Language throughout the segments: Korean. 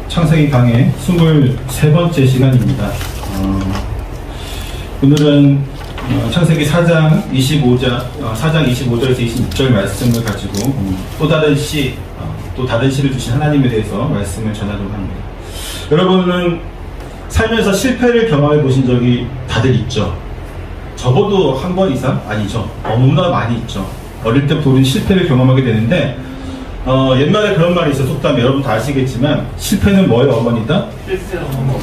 창세기 강의 23번째 시간입니다. 오늘은 창세기 4장 25절에서 26절 말씀을 가지고 또 다른 시, 또 다른 시를 주신 하나님에 대해서 말씀을 전하도록 합니다. 여러분은 살면서 실패를 경험해 보신 적이 다들 있죠? 적어도 한 번 이상? 아니죠. 너무나 많이 있죠. 어릴 때부터 우리는 실패를 경험하게 되는데 옛말에 그런 말이 있어. 속담에 여러분 다 아시겠지만 실패는 뭐의 어머니다?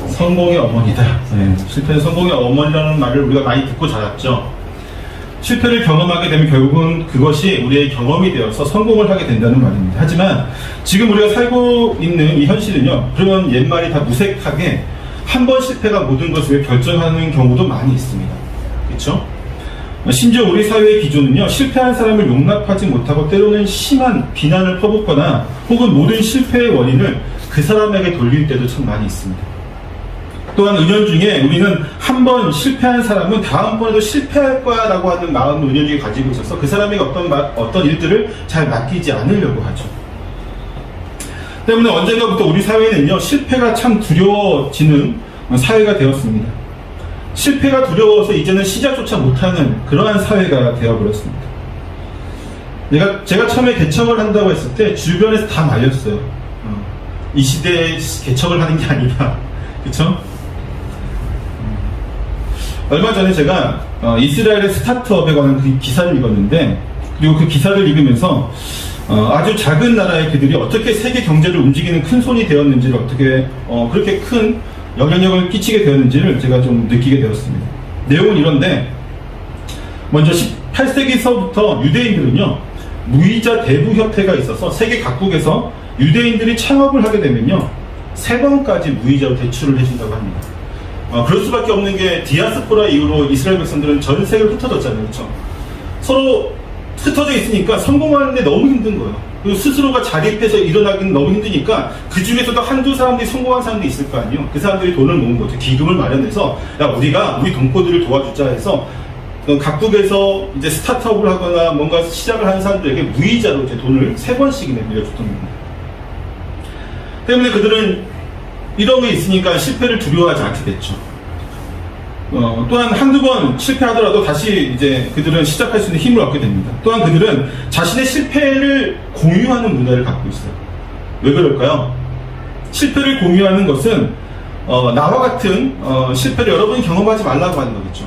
성공의 어머니다. 네, 실패는 성공의 어머니라는 말을 우리가 많이 듣고 자랐죠. 실패를 경험하게 되면 결국은 그것이 우리의 경험이 되어서 성공을 하게 된다는 말입니다. 하지만 지금 우리가 살고 있는 이 현실은요, 그런 옛말이 다 무색하게 한 번 실패가 모든 것을 결정하는 경우도 많이 있습니다. 그렇죠? 심지어 우리 사회의 기준은요, 실패한 사람을 용납하지 못하고 때로는 심한 비난을 퍼붓거나 혹은 모든 실패의 원인을 그 사람에게 돌릴 때도 참 많이 있습니다. 또한 은연중에 우리는 한 번 실패한 사람은 다음번에도 실패할 거야 라고 하는 마음을 은연중에 가지고 있어서 그 사람에게 어떤 일들을 잘 맡기지 않으려고 하죠. 때문에 언젠가부터 우리 사회는요, 실패가 참 두려워지는 사회가 되었습니다. 실패가 두려워서 이제는 시작조차 못하는 그러한 사회가 되어버렸습니다. 제가 처음에 개척을 한다고 했을 때 주변에서 다 말렸어요. 이 시대에 개척을 하는 게 아니라, 그쵸? 얼마 전에 제가 이스라엘의 스타트업에 관한 그 기사를 읽었는데, 그리고 그 기사를 읽으면서 아주 작은 나라의 그들이 어떻게 세계 경제를 움직이는 큰 손이 되었는지를, 어떻게 그렇게 큰 영향력을 끼치게 되었는지를 제가 좀 느끼게 되었습니다. 내용은 이런데, 먼저 18세기서부터 유대인들은요, 무이자 대부협회가 있어서 세계 각국에서 유대인들이 창업을 하게 되면요, 3번까지 무이자로 대출을 해준다고 합니다. 그럴 수밖에 없는 게 디아스포라 이후로 이스라엘 백성들은 전 세계로 흩어졌잖아요. 그렇죠? 서로 흩어져 있으니까 성공하는데 너무 힘든 거예요. 그리고 스스로가 자립해서 일어나기는 너무 힘드니까 그 중에서도 한두 사람들이 성공한 사람들이 있을 거 아니에요. 그 사람들이 돈을 모은 거죠. 기금을 마련해서, 야, 우리가 우리 동포들을 도와주자 해서 각국에서 이제 스타트업을 하거나 뭔가 시작을 하는 사람들에게 무이자로 이제 돈을 3번씩이나 빌려줬던 겁니다. 때문에 그들은 이런 게 있으니까 실패를 두려워하지 않게 됐죠. 또한 한두 번 실패하더라도 다시 이제 그들은 시작할 수 있는 힘을 얻게 됩니다. 또한 그들은 자신의 실패를 공유하는 문화를 갖고 있어요. 왜 그럴까요? 실패를 공유하는 것은 나와 같은 실패를 여러분이 경험하지 말라고 하는 거겠죠.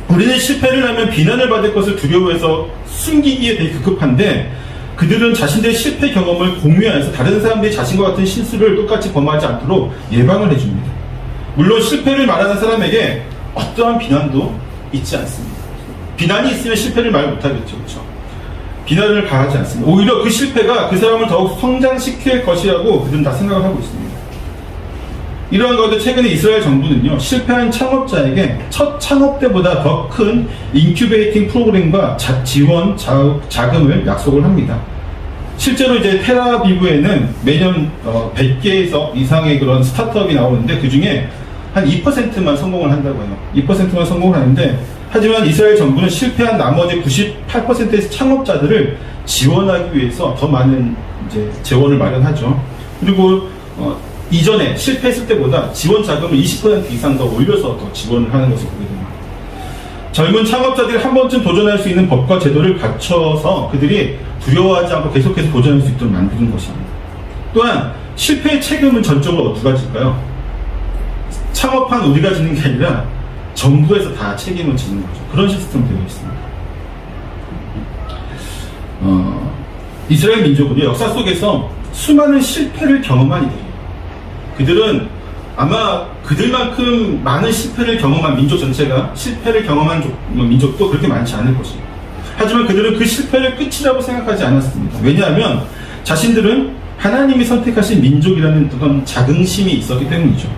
우리는 실패를 하면 비난을 받을 것을 두려워해서 숨기기에 되게 급급한데, 그들은 자신들의 실패 경험을 공유해서 다른 사람들이 자신과 같은 실수를 똑같이 범하지 않도록 예방을 해줍니다. 물론 실패를 말하는 사람에게 어떠한 비난도 있지 않습니다. 비난이 있으면 실패를 말 못하겠죠. 그렇죠? 비난을 가하지 않습니다. 오히려 그 실패가 그 사람을 더욱 성장시킬 것이라고 그들은 다 생각을 하고 있습니다. 이러한 가운데 최근에 이스라엘 정부는요, 실패한 창업자에게 첫 창업 때보다 더 큰 인큐베이팅 프로그램과 지원 자금을 약속을 합니다. 실제로 이제 텔아비브에는 매년 100개 이상의 그런 스타트업이 나오는데, 그 중에 한 2%만 성공을 한다고 해요. 2%만 성공을 하는데, 하지만 이스라엘 정부는 실패한 나머지 98%의 창업자들을 지원하기 위해서 더 많은 이제 재원을 마련하죠. 그리고 이전에 실패했을 때보다 지원 자금을 20% 이상 더 올려서 더 지원을 하는 것을 보게 됩니다. 젊은 창업자들이 한 번쯤 도전할 수 있는 법과 제도를 갖춰서 그들이 두려워하지 않고 계속해서 도전할 수 있도록 만드는 것입니다. 또한 실패의 책임은 전적으로 누가 질까요? 창업한 우리가 지는 게 아니라 정부에서 다 책임을 지는 거죠. 그런 시스템이 되어 있습니다. 이스라엘 민족은요, 역사 속에서 수많은 실패를 경험한 이들이에요. 그들은 아마 그들만큼 많은 실패를 경험한 민족 전체가, 실패를 경험한 민족도 그렇게 많지 않을 것입니다. 하지만 그들은 그 실패를 끝이라고 생각하지 않았습니다. 왜냐하면 자신들은 하나님이 선택하신 민족이라는 그런 자긍심이 있었기 때문이죠.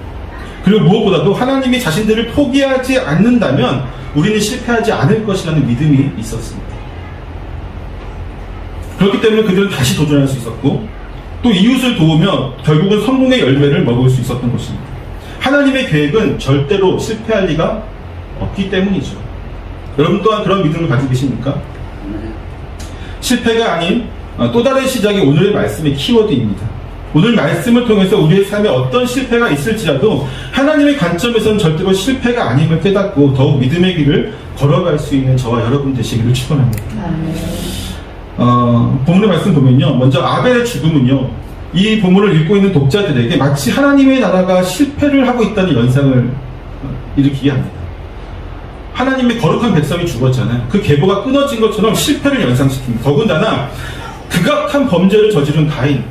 그리고 무엇보다도 하나님이 자신들을 포기하지 않는다면 우리는 실패하지 않을 것이라는 믿음이 있었습니다. 그렇기 때문에 그들은 다시 도전할 수 있었고, 또 이웃을 도우며 결국은 성공의 열매를 먹을 수 있었던 것입니다. 하나님의 계획은 절대로 실패할 리가 없기 때문이죠. 여러분 또한 그런 믿음을 가지고 계십니까? 실패가 아닌 또 다른 시작이 오늘의 말씀의 키워드입니다. 오늘 말씀을 통해서 우리의 삶에 어떤 실패가 있을지라도 하나님의 관점에서는 절대로 실패가 아님을 깨닫고 더욱 믿음의 길을 걸어갈 수 있는 저와 여러분 되시기를 축원합니다. 본문의 말씀 보면요, 먼저 아벨의 죽음은요, 이 본문을 읽고 있는 독자들에게 마치 하나님의 나라가 실패를 하고 있다는 연상을 일으키게 합니다. 하나님의 거룩한 백성이 죽었잖아요. 그 계보가 끊어진 것처럼 실패를 연상시킵니다. 더군다나 극악한 범죄를 저지른 가인,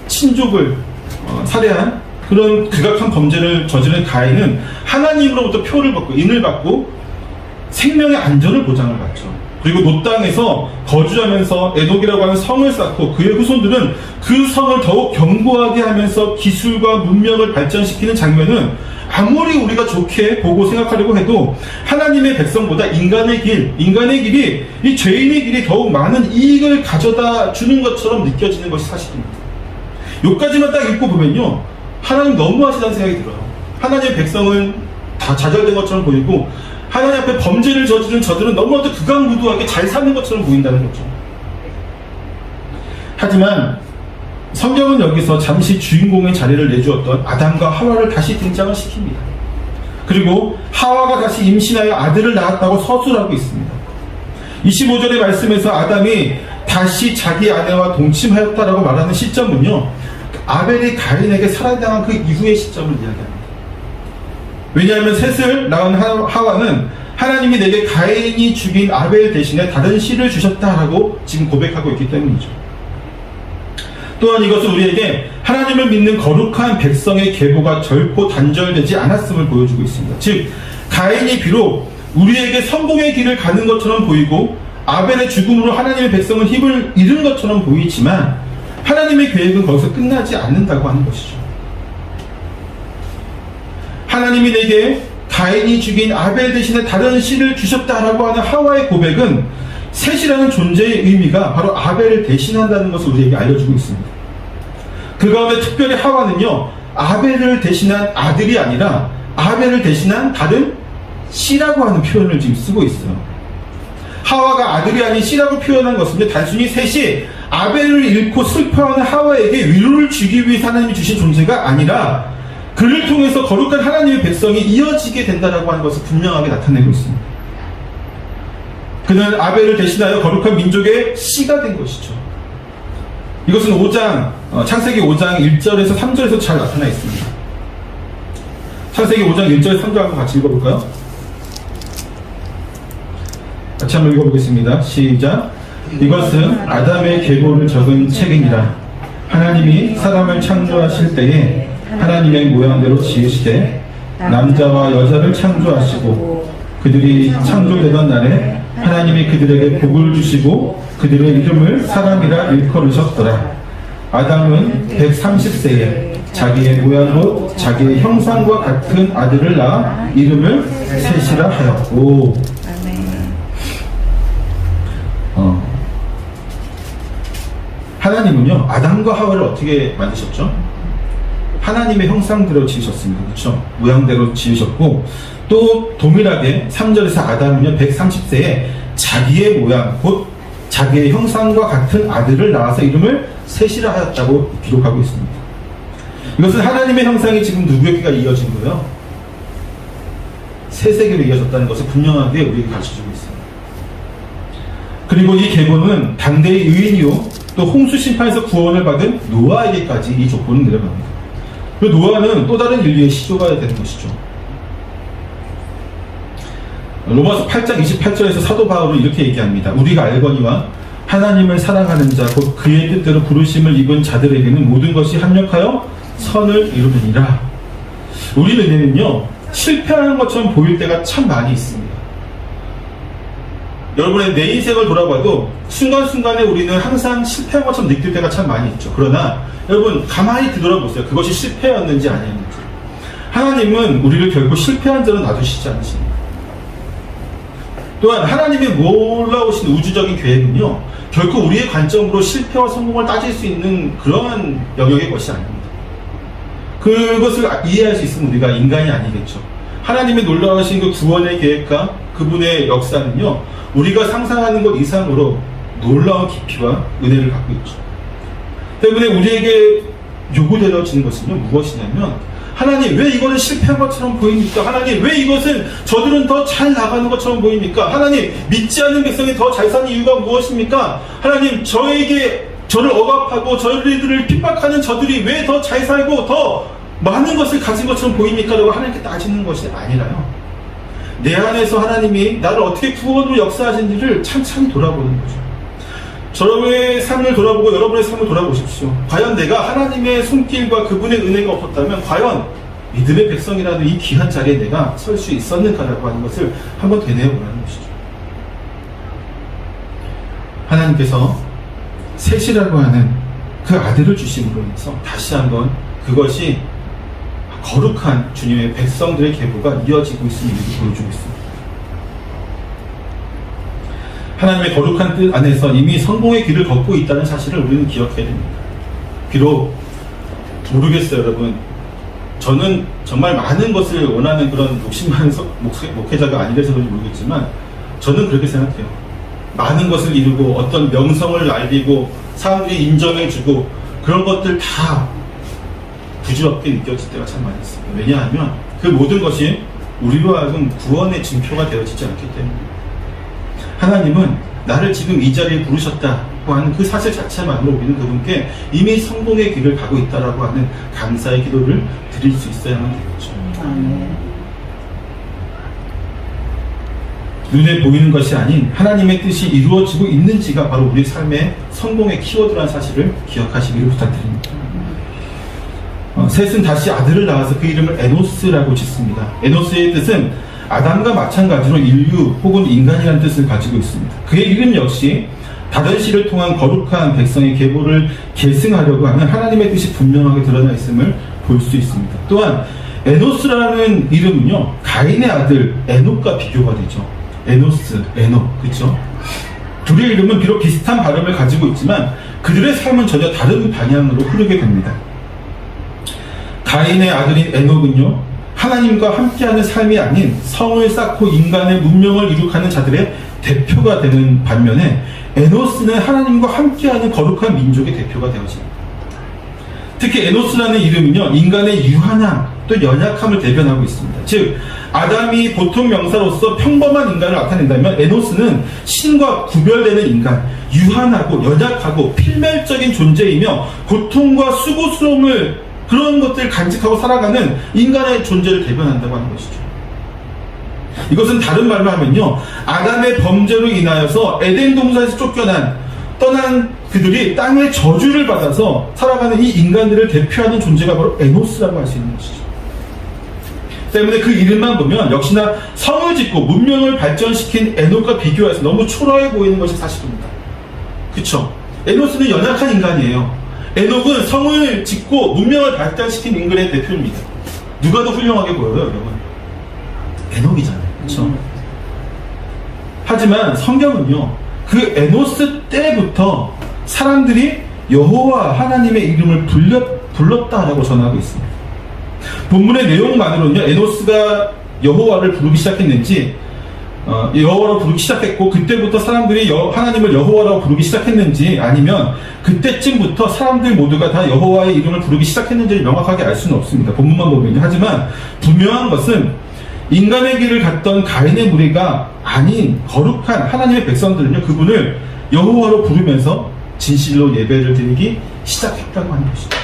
친족을 살해한 그런 극악한 범죄를 저지른 가인은 하나님으로부터 표를 받고 인을 받고 생명의 안전을 보장을 받죠. 그리고 놋 땅에서 거주하면서 에녹이라고 하는 성을 쌓고 그의 후손들은 그 성을 더욱 견고하게 하면서 기술과 문명을 발전시키는 장면은 아무리 우리가 좋게 보고 생각하려고 해도 하나님의 백성보다 인간의 길이 이 죄인의 길이 더욱 많은 이익을 가져다 주는 것처럼 느껴지는 것이 사실입니다. 여기까지만 딱 읽고 보면요, 하나님 너무하시다는 생각이 들어요. 하나님의 백성은 다 좌절된 것처럼 보이고 하나님 앞에 범죄를 저지른 저들은 너무나도 극악무도하게 잘 사는 것처럼 보인다는 거죠. 하지만 성경은 여기서 잠시 주인공의 자리를 내주었던 아담과 하와를 다시 등장을 시킵니다. 그리고 하와가 다시 임신하여 아들을 낳았다고 서술하고 있습니다. 25절의 말씀에서 아담이 다시 자기 아내와 동침하였다라고 말하는 시점은요, 아벨이 가인에게 살해당한 그 이후의 시점을 이야기합니다. 왜냐하면 셋을 낳은 하와는 하나님이 내게 가인이 죽인 아벨 대신에 다른 씨를 주셨다라고 지금 고백하고 있기 때문이죠. 또한 이것은 우리에게 하나님을 믿는 거룩한 백성의 계보가 결코 단절되지 않았음을 보여주고 있습니다. 즉 가인이 비록 우리에게 성공의 길을 가는 것처럼 보이고 아벨의 죽음으로 하나님의 백성은 힘을 잃은 것처럼 보이지만 하나님의 계획은 거기서 끝나지 않는다고 하는 것이죠. 하나님이 내게 가인이 죽인 아벨 대신에 다른 씨를 주셨다라고 하는 하와의 고백은 셋이라는 존재의 의미가 바로 아벨을 대신한다는 것을 우리에게 알려주고 있습니다. 그 가운데 특별히 하와는요, 아벨을 대신한 아들이 아니라 아벨을 대신한 다른 씨라고 하는 표현을 지금 쓰고 있어요. 하와가 아들이 아닌 씨라고 표현한 것은 단순히 셋이 아벨을 잃고 슬퍼하는 하와에게 위로를 주기 위해 하나님이 주신 존재가 아니라 그를 통해서 거룩한 하나님의 백성이 이어지게 된다라고 하는 것을 분명하게 나타내고 있습니다. 그는 아벨을 대신하여 거룩한 민족의 씨가 된 것이죠. 이것은 창세기 5장 1절에서 3절에서 잘 나타나 있습니다. 창세기 5장 1절에서 3절 한번 같이 읽어볼까요? 같이 한번 읽어보겠습니다. 시작. 이것은 아담의 계보를 적은 책이니라. 하나님이 사람을 창조하실 때에 하나님의 모양대로 지으시되 남자와 여자를 창조하시고 그들이 창조되던 날에 하나님이 그들에게 복을 주시고 그들의 이름을 사람이라 일컬으셨더라. 아담은 130세에 자기의 모양으로 자기의 형상과 같은 아들을 낳아 이름을 셋이라 하였고. 하나님은요, 아담과 하와를 어떻게 만드셨죠? 하나님의 형상대로 지으셨습니다. 그렇죠? 모양대로 지으셨고, 또 동일하게 3절에서 아담은요 130세에 자기의 모양 곧 자기의 형상과 같은 아들을 낳아서 이름을 셋이라 하였다고 기록하고 있습니다. 이것은 하나님의 형상이 지금 누구에게가 이어진 거예요? 셋에게로 이어졌다는 것을 분명하게 우리에게 가르쳐주고 있습니다. 그리고 이 계보는 당대의 의인이요 또 홍수 심판에서 구원을 받은 노아에게까지 이 조건을 내려갑니다. 그리고 노아는 또 다른 인류의 시조가 되는 것이죠. 로마서 8장 28절에서 사도 바울은 이렇게 얘기합니다. 우리가 알거니와 하나님을 사랑하는 자 곧 그의 뜻대로 부르심을 입은 자들에게는 모든 것이 합력하여 선을 이루느니라. 우리 눈에는요 실패하는 것처럼 보일 때가 참 많이 있습니다. 여러분의 내 인생을 돌아봐도 순간순간에 우리는 항상 실패한 것처럼 느낄 때가 참 많이 있죠. 그러나 여러분 가만히 뒤돌아보세요. 그것이 실패였는지 아니었는지. 하나님은 우리를 결코 실패한 자로 놔두시지 않으십니다. 또한 하나님의 놀라우신 우주적인 계획은요 결코 우리의 관점으로 실패와 성공을 따질 수 있는 그러한 영역의 것이 아닙니다. 그것을 이해할 수 있으면 우리가 인간이 아니겠죠. 하나님의 놀라우신 그 구원의 계획과 그분의 역사는요 우리가 상상하는 것 이상으로 놀라운 깊이와 은혜를 갖고 있죠. 때문에 우리에게 요구되어지는 것은요, 무엇이냐면, 하나님, 왜 이거는 실패한 것처럼 보입니까? 하나님, 왜 이것은 저들은 더 잘 나가는 것처럼 보입니까? 하나님, 믿지 않는 백성이 더 잘 사는 이유가 무엇입니까? 하나님, 저를 억압하고 저희들을 핍박하는 저들이 왜 더 잘 살고 더 많은 것을 가진 것처럼 보입니까? 라고 하나님께 따지는 것이 아니라요, 내 안에서 하나님이 나를 어떻게 구원으로 역사하신지를 찬찬히 돌아보는 거죠. 저의 삶을 돌아보고 여러분의 삶을 돌아보십시오. 과연 내가 하나님의 손길과 그분의 은혜가 없었다면 과연 믿음의 백성이라는 이 귀한 자리에 내가 설 수 있었는가라고 하는 것을 한번 되뇌어보라는 것이죠. 하나님께서 셋이라고 하는 그 아들을 주심으로 인해서 다시 한번 그것이 거룩한 주님의 백성들의 계보가 이어지고 있음을 보여주고 있습니다. 하나님의 거룩한 뜻 안에서 이미 성공의 길을 걷고 있다는 사실을 우리는 기억해야 됩니다. 비록 모르겠어요, 여러분. 저는 정말 많은 것을 원하는 그런 욕심 많은 목회자가 아니라서 그런지 모르겠지만 저는 그렇게 생각해요. 많은 것을 이루고 어떤 명성을 알리고 사람들이 인정해주고 그런 것들 다 부질없게 느껴질 때가 참 많이 있습니다. 왜냐하면 그 모든 것이 우리로 하여금 구원의 증표가 되어지지 않기 때문입니다. 하나님은 나를 지금 이 자리에 부르셨다고 하는 그 사실 자체만으로 우리는 그분께 이미 성공의 길을 가고 있다라고 하는 감사의 기도를 드릴 수 있어야만 되겠죠. 눈에 보이는 것이 아닌 하나님의 뜻이 이루어지고 있는지가 바로 우리 삶의 성공의 키워드라는 사실을 기억하시기를 부탁드립니다. 셋은 다시 아들을 낳아서 그 이름을 에노스라고 짓습니다. 에노스의 뜻은 아담과 마찬가지로 인류 혹은 인간이라는 뜻을 가지고 있습니다. 그의 이름 역시 다른 씨를 통한 거룩한 백성의 계보를 계승하려고 하는 하나님의 뜻이 분명하게 드러나 있음을 볼 수 있습니다. 또한 에노스라는 이름은요, 가인의 아들 에녹과 비교가 되죠. 에노스, 에녹, 그렇죠? 둘의 이름은 비록 비슷한 발음을 가지고 있지만 그들의 삶은 전혀 다른 방향으로 흐르게 됩니다. 가인의 아들인 에녹은요, 하나님과 함께하는 삶이 아닌 성을 쌓고 인간의 문명을 이룩하는 자들의 대표가 되는 반면에 에노스는 하나님과 함께하는 거룩한 민족의 대표가 되어집니다. 특히 에노스라는 이름은요, 인간의 유한함 또 연약함을 대변하고 있습니다. 즉 아담이 보통 명사로서 평범한 인간을 나타낸다면 에노스는 신과 구별되는 인간, 유한하고 연약하고 필멸적인 존재이며 고통과 수고스러움을 그런 것들을 간직하고 살아가는 인간의 존재를 대변한다고 하는 것이죠. 이것은 다른 말로 하면요, 아담의 범죄로 인하여서 에덴 동산에서 떠난 그들이 땅의 저주를 받아서 살아가는 이 인간들을 대표하는 존재가 바로 에노스라고 할 수 있는 것이죠. 때문에 그 이름만 보면 역시나 성을 짓고 문명을 발전시킨 에녹과 비교해서 너무 초라해 보이는 것이 사실입니다. 그쵸? 에노스는 연약한 인간이에요. 에녹은 성을 짓고 문명을 발달시킨 인간의 대표입니다. 누가 더 훌륭하게 보여요, 여러분? 에녹이잖아요. 그렇죠? 하지만 성경은요, 그 에노스 때부터 사람들이 여호와 하나님의 이름을 불렀다라고 전하고 있습니다. 본문의 내용만으로는요, 에노스가 여호와를 부르기 시작했는지 여호와로 부르기 시작했고 그때부터 사람들이 하나님을 여호와라고 부르기 시작했는지 아니면 그때쯤부터 사람들 모두가 다 여호와의 이름을 부르기 시작했는지를 명확하게 알 수는 없습니다. 본문만 보면요. 하지만 분명한 것은 인간의 길을 갔던 가인의 무리가 아닌 거룩한 하나님의 백성들은요, 그분을 여호와로 부르면서 진실로 예배를 드리기 시작했다고 하는 것이죠.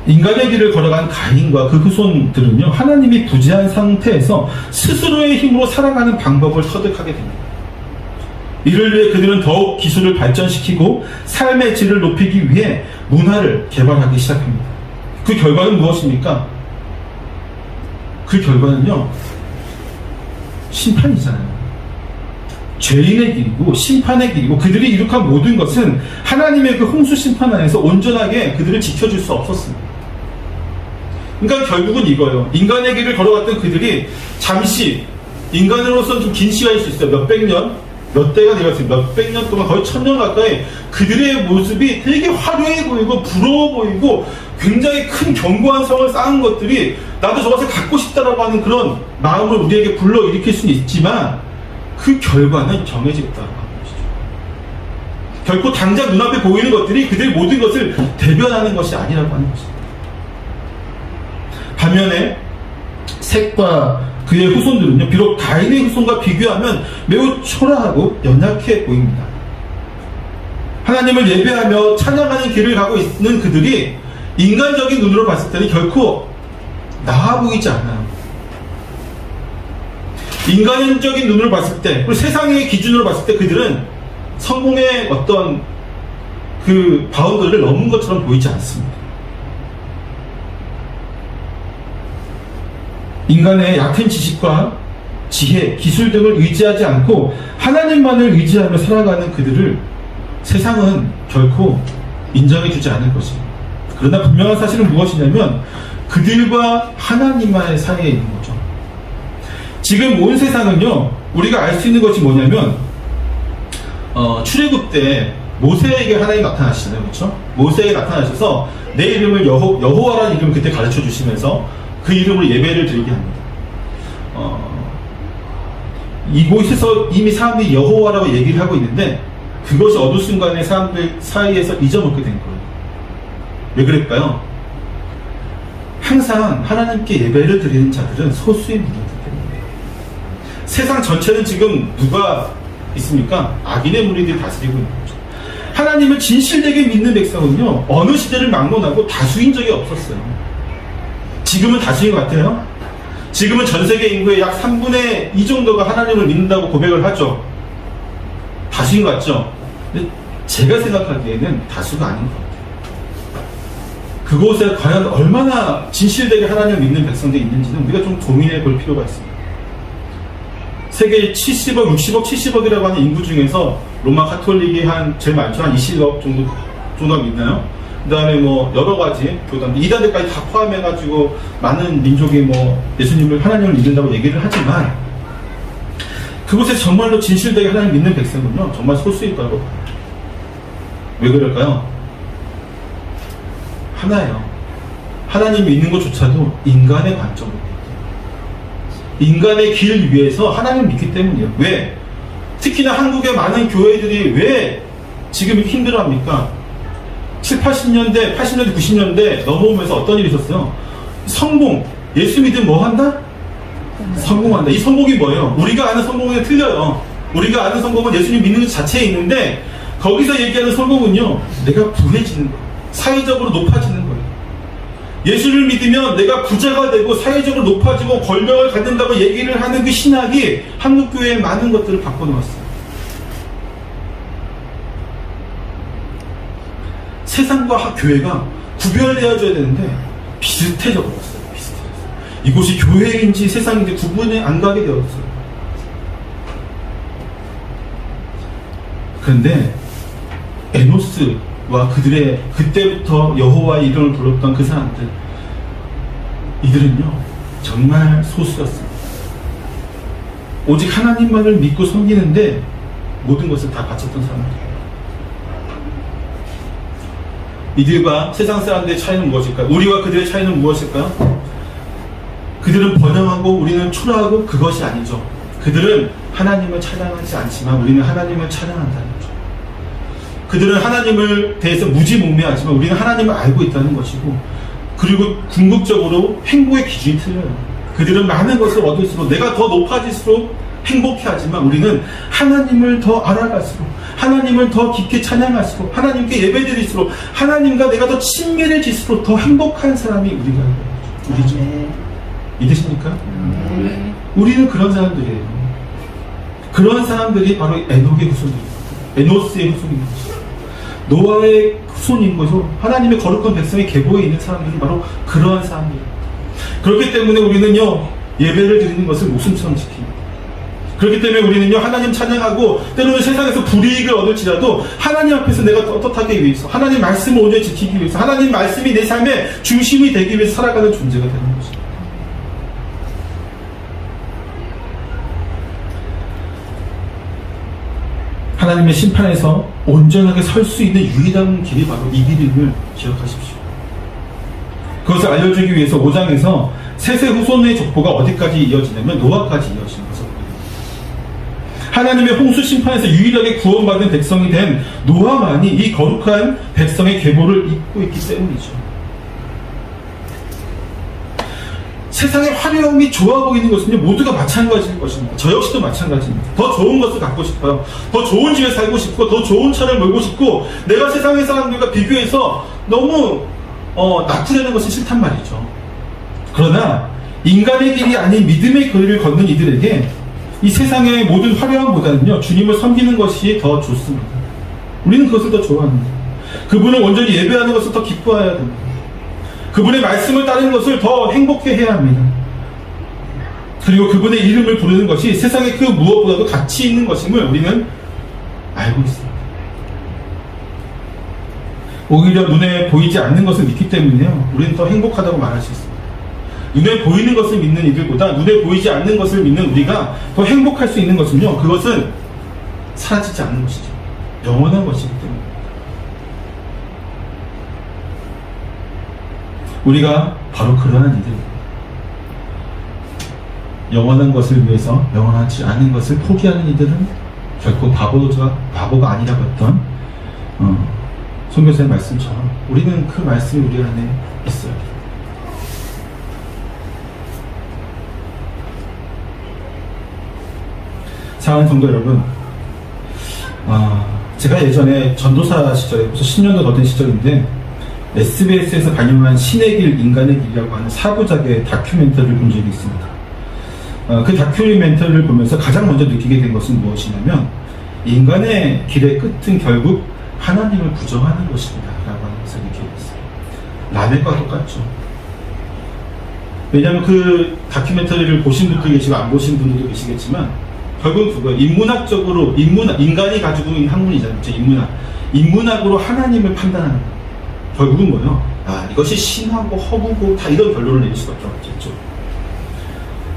인간의 길을 걸어간 가인과 그 후손들은요, 하나님이 부재한 상태에서 스스로의 힘으로 살아가는 방법을 터득하게 됩니다. 이를 위해 그들은 더욱 기술을 발전시키고 삶의 질을 높이기 위해 문화를 개발하기 시작합니다. 그 결과는 무엇입니까? 그 결과는요, 심판이잖아요. 죄인의 길이고 심판의 길이고 그들이 이룩한 모든 것은 하나님의 그 홍수 심판 안에서 온전하게 그들을 지켜줄 수 없었습니다. 그러니까 결국은 이거예요. 인간의 길을 걸어갔던 그들이 잠시, 인간으로서는 좀 긴 시간일 수 있어요. 몇백 년, 몇 대가 되었어요. 몇백 년 동안 거의 1000년 가까이 그들의 모습이 되게 화려해 보이고 부러워 보이고 굉장히 큰 견고한 성을 쌓은 것들이 나도 저것을 갖고 싶다라고 하는 그런 마음을 우리에게 불러일으킬 수는 있지만 그 결과는 정해지겠다고 하는 것이죠. 결코 당장 눈앞에 보이는 것들이 그들의 모든 것을 대변하는 것이 아니라고 하는 것입니다. 반면에 셋과 그의 후손들은요, 비록 가인의 후손과 비교하면 매우 초라하고 연약해 보입니다. 하나님을 예배하며 찬양하는 길을 가고 있는 그들이 인간적인 눈으로 봤을 때는 결코 나아 보이지 않아요. 인간적인 눈으로 봤을 때, 그리고 세상의 기준으로 봤을 때 그들은 성공의 어떤 그 바운더리를 넘은 것처럼 보이지 않습니다. 인간의 얕은 지식과 지혜, 기술 등을 의지하지 않고 하나님만을 의지하며 살아가는 그들을 세상은 결코 인정해주지 않을 것입니다. 그러나 분명한 사실은 무엇이냐면 그들과 하나님만의 사이에 있는 거죠. 지금 온 세상은요, 우리가 알 수 있는 것이 뭐냐면 출애굽 때 모세에게 하나님 나타나시잖아요, 그렇죠? 모세에게 나타나셔서 내 이름을 여호와라는 이름을 그때 가르쳐 주시면서 그 이름으로 예배를 드리게 합니다. 이곳에서 이미 사람들이 여호와라고 얘기를 하고 있는데 그것이 어느 순간에 사람들 사이에서 잊어먹게 된 거예요. 왜 그럴까요? 항상 하나님께 예배를 드리는 자들은 소수의 무리이기 때문에. 세상 전체는 지금 누가 있습니까? 악인의 무리들이 다스리고 있는 거죠. 하나님을 진실되게 믿는 백성은요, 어느 시대를 막론하고 다수인 적이 없었어요. 지금은 다수인 것 같아요. 지금은 전 세계 인구의 약 3분의 2 정도가 하나님을 믿는다고 고백을 하죠. 다수인 것 같죠? 근데 제가 생각하기에는 다수가 아닌 것 같아요. 그곳에 과연 얼마나 진실되게 하나님을 믿는 백성들이 있는지는 우리가 좀 고민해 볼 필요가 있습니다. 세계 70억, 60억, 70억이라고 하는 인구 중에서 로마 카톨릭이 제일 많죠. 한 20억 정도가 있나요? 그 다음에 뭐 여러 가지 교단, 이단들까지 다 포함해가지고 많은 민족이 뭐 예수님을, 하나님을 믿는다고 얘기를 하지만 그곳에 정말로 진실되게 하나님 믿는 백성은요, 정말 소수일 거라고 봐요. 왜 그럴까요? 하나예요. 하나님 믿는 것조차도 인간의 관점으로 인간의 길 위에서 하나님을 믿기 때문이에요. 왜? 특히나 한국의 많은 교회들이 왜 지금 이렇게 힘들어합니까? 7, 80년대, 80년대, 90년대 넘어오면서 어떤 일이 있었어요? 성공. 예수 믿으면 뭐 한다? 성공한다. 이 성공이 뭐예요? 우리가 아는 성공은 틀려요. 우리가 아는 성공은 예수님 믿는 것 자체에 있는데 거기서 얘기하는 성공은요, 내가 부해지는 거예요. 사회적으로 높아지는 거예요. 예수를 믿으면 내가 부자가 되고 사회적으로 높아지고 권력을 갖는다고 얘기를 하는 그 신학이 한국교회의 많은 것들을 바꿔놓았어요. 세상과 교회가 구별되어져야 되는데 비슷해져 버렸어요. 비슷해졌어요. 이곳이 교회인지 세상인지 구분이 안 가게 되었어요. 그런데 에노스와 그들의 그때부터 여호와의 이름을 불렀던 그 사람들, 이들은요 정말 소수였습니다. 오직 하나님만을 믿고 섬기는데 모든 것을 다 바쳤던 사람들이에요. 이들과 세상 사람들의 차이는 무엇일까요? 우리와 그들의 차이는 무엇일까요? 그들은 번영하고 우리는 초라하고 그것이 아니죠. 그들은 하나님을 찬양하지 않지만 우리는 하나님을 찬양한다는 거죠. 그들은 하나님을 대해서 무지몽매하지만 우리는 하나님을 알고 있다는 것이고, 그리고 궁극적으로 행복의 기준이 틀려요. 그들은 많은 것을 얻을수록 내가 더 높아질수록 행복해하지만 우리는 하나님을 더 알아갈수록, 하나님을 더 깊게 찬양할수록, 하나님께 예배드릴수록, 하나님과 내가 더 친밀해질수록 더 행복한 사람이 우리죠. 믿으십니까? 우리는 그런 사람들이에요. 그런 사람들이 바로 에녹의 후손입니다. 에노스의 후손입니다. 노아의 후손인 것으로 하나님의 거룩한 백성의 계보에 있는 사람들은 바로 그러한 사람들이에요. 그렇기 때문에 우리는요, 예배를 드리는 것을 목숨처럼 지킵니다. 그렇기 때문에 우리는요, 하나님 찬양하고 때로는 세상에서 불이익을 얻을지라도 하나님 앞에서 내가 떳떳하기 위해서, 하나님 말씀을 온전히 지키기 위해서, 하나님 말씀이 내 삶의 중심이 되기 위해서 살아가는 존재가 되는 것입니다. 하나님의 심판에서 온전하게 설 수 있는 유일한 길이 바로 이 길임을 기억하십시오. 그것을 알려주기 위해서 5장에서 셋의 후손의 족보가 어디까지 이어지냐면 노아까지 이어지는 것을 보게 됩니다. 하나님의 홍수 심판에서 유일하게 구원받은 백성이 된 노아만이 이 거룩한 백성의 계보를 잇고 있기 때문이죠. 세상의 화려함이 좋아 보이는 것은요, 모두가 마찬가지일 것입니다. 저 역시도 마찬가지입니다. 더 좋은 것을 갖고 싶어요. 더 좋은 집에 살고 싶고, 더 좋은 차를 몰고 싶고, 내가 세상의 사람들과 비교해서 너무 나쁘다는 것은 싫단 말이죠. 그러나 인간의 길이 아닌 믿음의 거리를 걷는 이들에게 이 세상의 모든 화려함보다는요, 주님을 섬기는 것이 더 좋습니다. 우리는 그것을 더 좋아합니다. 그분을 온전히 예배하는 것을 더 기뻐해야 됩니다. 그분의 말씀을 따르는 것을 더 행복해 해야 합니다. 그리고 그분의 이름을 부르는 것이 세상의 그 무엇보다도 가치 있는 것임을 우리는 알고 있습니다. 오히려 눈에 보이지 않는 것을 믿기 때문에요, 우리는 더 행복하다고 말할 수 있습니다. 눈에 보이는 것을 믿는 이들보다 눈에 보이지 않는 것을 믿는 우리가 더 행복할 수 있는 것은요, 그것은 사라지지 않는 것이죠. 영원한 것이기 때문입니다. 우리가 바로 그러한 이들, 영원한 것을 위해서 영원하지 않은 것을 포기하는 이들은 결코 바보가 아니라고 했던 선교사의 말씀처럼 우리는 그 말씀이 우리 안에 있어요. 사랑하는 성도 여러분, 제가 예전에 전도사 시절에 벌써 10년도 더 된 시절인데 SBS에서 방영한 신의 길, 인간의 길이라고 하는 4부작의 다큐멘터리를 본 적이 있습니다. 그 다큐멘터리를 보면서 가장 먼저 느끼게 된 것은 무엇이냐면, 인간의 길의 끝은 결국 하나님을 부정하는 것입니다 라고 하는 것을 느끼게 됐어요. 라멕과 똑같죠. 왜냐하면 그 다큐멘터리를 보신 분도 계시고 안 보신 분들도 계시겠지만, 결국은 그거예요. 인문학적으로, 인간이 가지고 있는 학문이잖아요. 인문학으로 하나님을 판단하는 거예요. 결국은 뭐예요? 이것이 신하고 허구고 다 이런 결론을 내릴 수밖에 없겠죠.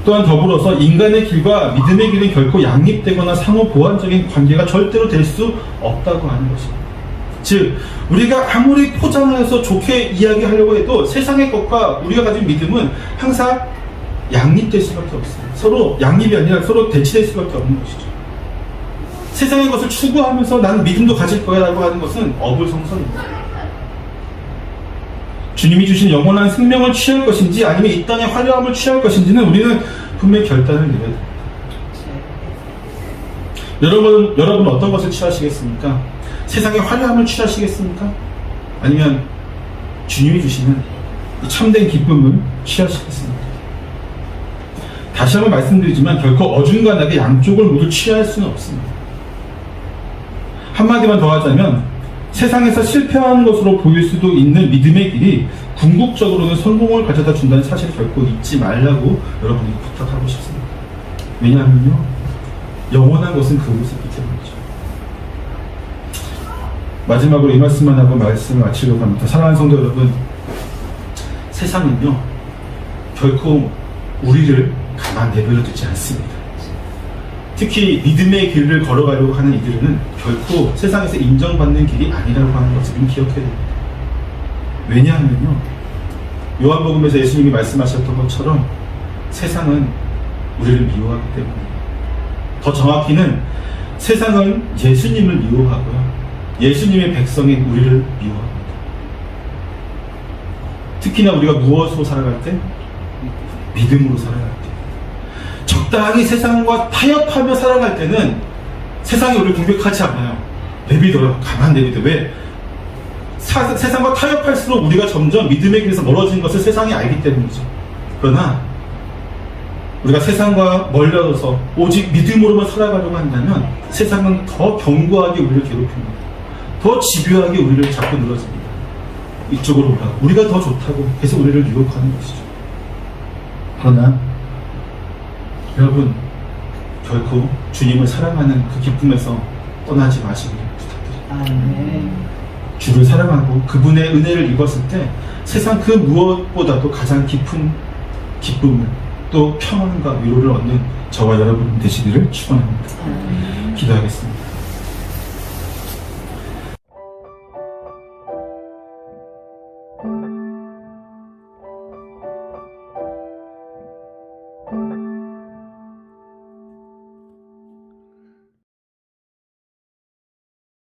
또한 더불어서 인간의 길과 믿음의 길은 결코 양립되거나 상호 보완적인 관계가 절대로 될 수 없다고 하는 것입니다. 즉, 우리가 아무리 포장해서 좋게 이야기하려고 해도 세상의 것과 우리가 가진 믿음은 항상 양립될 수밖에 없어요. 서로 양립이 아니라 서로 대치될 수밖에 없는 것이죠. 세상의 것을 추구하면서 나는 믿음도 가질 거야 라고 하는 것은 어불성설입니다. 주님이 주신 영원한 생명을 취할 것인지 아니면 이 땅의 화려함을 취할 것인지는 우리는 분명히 결단을 내려야 됩니다. 여러분 어떤 것을 취하시겠습니까? 세상의 화려함을 취하시겠습니까? 아니면 주님이 주시는 이 참된 기쁨을 취하시겠습니까? 다시 한번 말씀드리지만 결코 어중간하게 양쪽을 모두 취할 수는 없습니다. 한마디만 더 하자면 세상에서 실패하는 것으로 보일 수도 있는 믿음의 길이 궁극적으로는 성공을 가져다 준다는 사실을 결코 잊지 말라고 여러분에게 부탁하고 싶습니다. 왜냐하면요, 영원한 것은 그곳에 있기 때문이죠. 마지막으로 이 말씀만 하고 말씀을 마치려고 합니다. 사랑하는 성도 여러분, 세상은요 결코 우리를 가만 내버려 두지 않습니다. 특히 믿음의 길을 걸어가려고 하는 이들은 결코 세상에서 인정받는 길이 아니라고 하는 것을 기억해야 됩니다. 왜냐하면요, 요한복음에서 예수님이 말씀하셨던 것처럼 세상은 우리를 미워하기 때문이에요. 더 정확히는 세상은 예수님을 미워하고요, 예수님의 백성인 우리를 미워합니다. 특히나 우리가 무엇으로 살아갈 때? 믿음으로 살아갈 때. 적당히 세상과 타협하며 살아갈 때는 세상이 우리를 공격하지 않아요. 내비둬요. 가만 내비둬. 왜? 세상과 타협할수록 우리가 점점 믿음의 길에서 멀어지는 것을 세상이 알기 때문이죠. 그러나 우리가 세상과 멀려서 오직 믿음으로만 살아가려고 한다면 세상은 더 견고하게 우리를 괴롭힙니다. 더 집요하게 우리를 자꾸 늘어집니다. 이쪽으로 오라. 우리가 더 좋다고 계속 우리를 유혹하는 것이죠. 그러나 여러분, 결코 주님을 사랑하는 그 기쁨에서 떠나지 마시기를 부탁드립니다. 주를 사랑하고 그분의 은혜를 입었을 때 세상 그 무엇보다도 가장 깊은 기쁨을, 또 평안과 위로를 얻는 저와 여러분 되시기를 축원합니다. 기도하겠습니다.